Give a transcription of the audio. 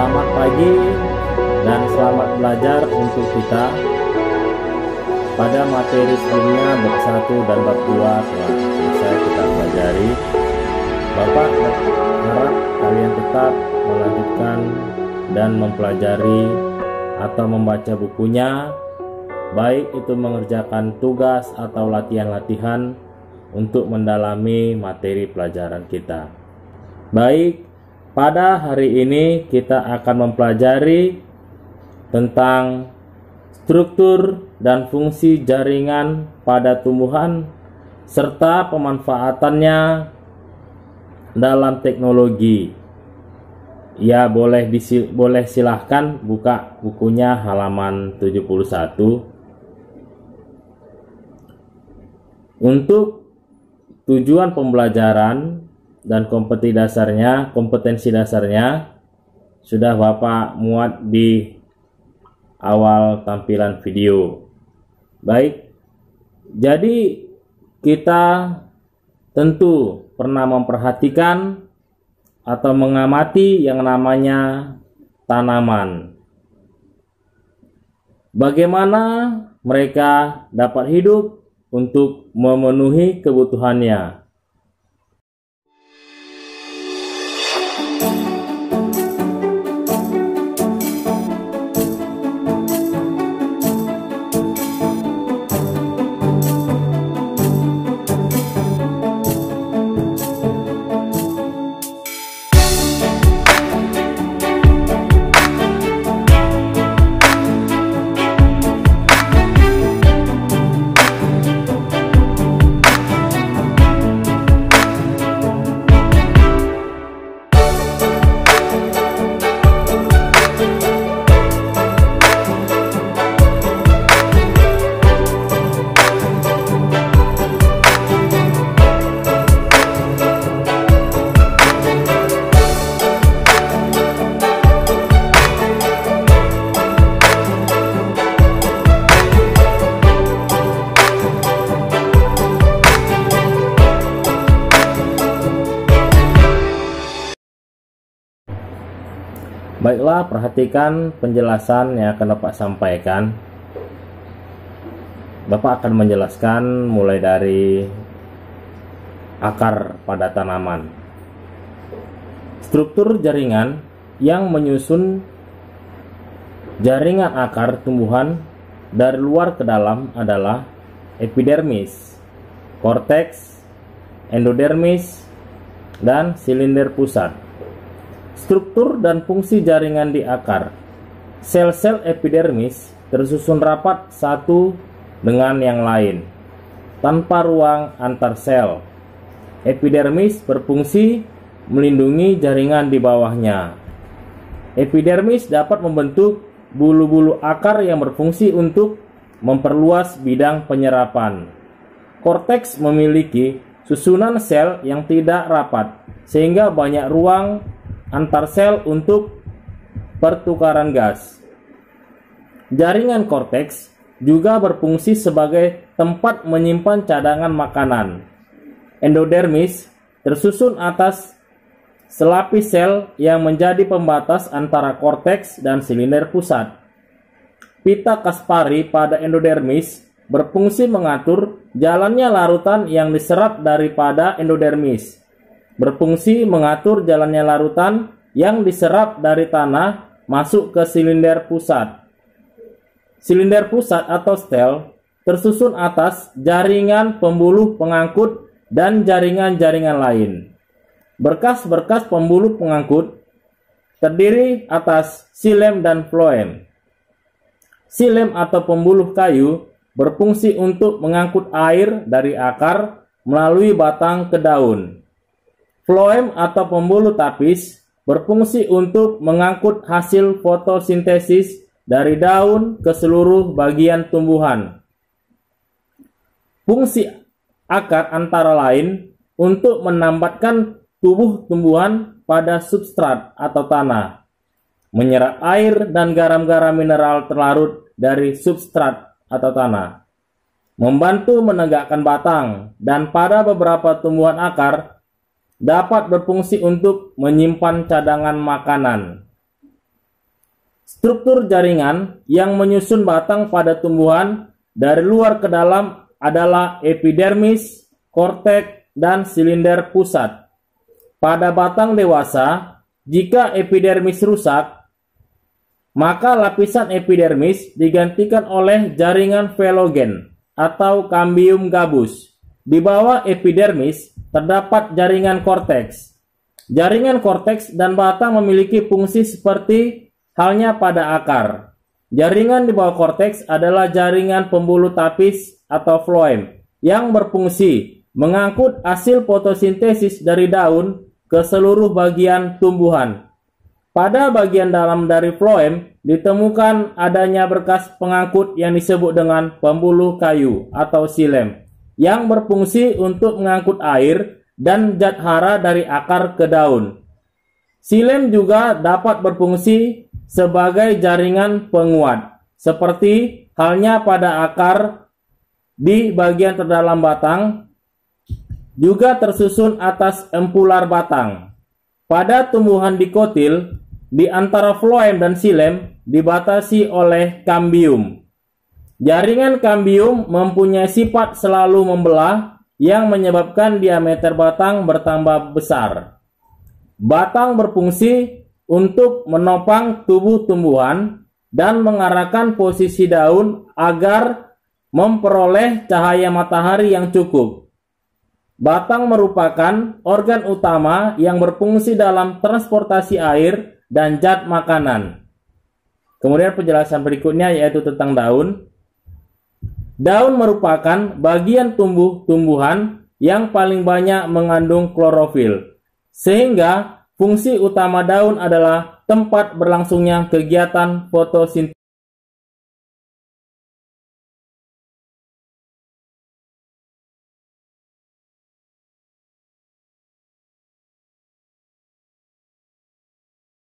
Selamat pagi dan selamat belajar untuk kita. Pada materi sebelumnya bab 1 dan bab 2 telah selesai kita pelajari. Bapak harap kalian tetap melanjutkan dan mempelajari atau membaca bukunya, baik itu mengerjakan tugas atau latihan-latihan untuk mendalami materi pelajaran kita. Baik, pada hari ini kita akan mempelajari tentang struktur dan fungsi jaringan pada tumbuhan serta pemanfaatannya dalam teknologi. Ya, boleh silahkan buka bukunya halaman 71. Untuk tujuan pembelajaran dan kompetensi dasarnya sudah Bapak muat di awal tampilan video. Baik, jadi kita tentu pernah memperhatikan atau mengamati yang namanya tanaman. Bagaimana mereka dapat hidup untuk memenuhi kebutuhannya. Baiklah, perhatikan penjelasan yang akan Bapak sampaikan. Bapak akan menjelaskan mulai dari akar pada tanaman. Struktur jaringan yang menyusun jaringan akar tumbuhan dari luar ke dalam adalah epidermis, korteks, endodermis, dan silinder pusat. Struktur dan fungsi jaringan di akar. Sel-sel epidermis tersusun rapat satu dengan yang lain, tanpa ruang antar sel. Epidermis berfungsi melindungi jaringan di bawahnya. Epidermis dapat membentuk bulu-bulu akar yang berfungsi untuk memperluas bidang penyerapan. Korteks memiliki susunan sel yang tidak rapat, sehingga banyak ruang antar sel untuk pertukaran gas. Jaringan korteks juga berfungsi sebagai tempat menyimpan cadangan makanan. Endodermis tersusun atas selapis sel yang menjadi pembatas antara korteks dan silinder pusat. Pita Kaspari pada endodermis berfungsi mengatur jalannya larutan yang diserap daripada endodermis. Berfungsi mengatur jalannya larutan yang diserap dari tanah masuk ke silinder pusat. Silinder pusat atau stel tersusun atas jaringan pembuluh pengangkut dan jaringan-jaringan lain. Berkas-berkas pembuluh pengangkut terdiri atas xilem dan floem. Xilem atau pembuluh kayu berfungsi untuk mengangkut air dari akar melalui batang ke daun. Floem atau pembuluh tapis berfungsi untuk mengangkut hasil fotosintesis dari daun ke seluruh bagian tumbuhan. Fungsi akar antara lain untuk menambatkan tubuh tumbuhan pada substrat atau tanah, menyerap air dan garam-garam mineral terlarut dari substrat atau tanah, membantu menegakkan batang, dan pada beberapa tumbuhan akar dapat berfungsi untuk menyimpan cadangan makanan. Struktur jaringan yang menyusun batang pada tumbuhan dari luar ke dalam adalah epidermis, korteks, dan silinder pusat. Pada batang dewasa, jika epidermis rusak, maka lapisan epidermis digantikan oleh jaringan velogen atau cambium gabus. Di bawah epidermis terdapat jaringan korteks. Jaringan korteks dan batang memiliki fungsi seperti halnya pada akar. Jaringan di bawah korteks adalah jaringan pembuluh tapis atau floem yang berfungsi mengangkut hasil fotosintesis dari daun ke seluruh bagian tumbuhan. Pada bagian dalam dari floem ditemukan adanya berkas pengangkut yang disebut dengan pembuluh kayu atau xilem yang berfungsi untuk mengangkut air dan zat hara dari akar ke daun. Xilem juga dapat berfungsi sebagai jaringan penguat, seperti halnya pada akar di bagian terdalam batang, juga tersusun atas empular batang. Pada tumbuhan dikotil, di antara floem dan xilem dibatasi oleh cambium. Jaringan cambium mempunyai sifat selalu membelah yang menyebabkan diameter batang bertambah besar. Batang berfungsi untuk menopang tubuh tumbuhan dan mengarahkan posisi daun agar memperoleh cahaya matahari yang cukup. Batang merupakan organ utama yang berfungsi dalam transportasi air dan zat makanan. Kemudian penjelasan berikutnya yaitu tentang daun. Daun merupakan bagian tumbuhan yang paling banyak mengandung klorofil, sehingga fungsi utama daun adalah tempat berlangsungnya kegiatan fotosintesis.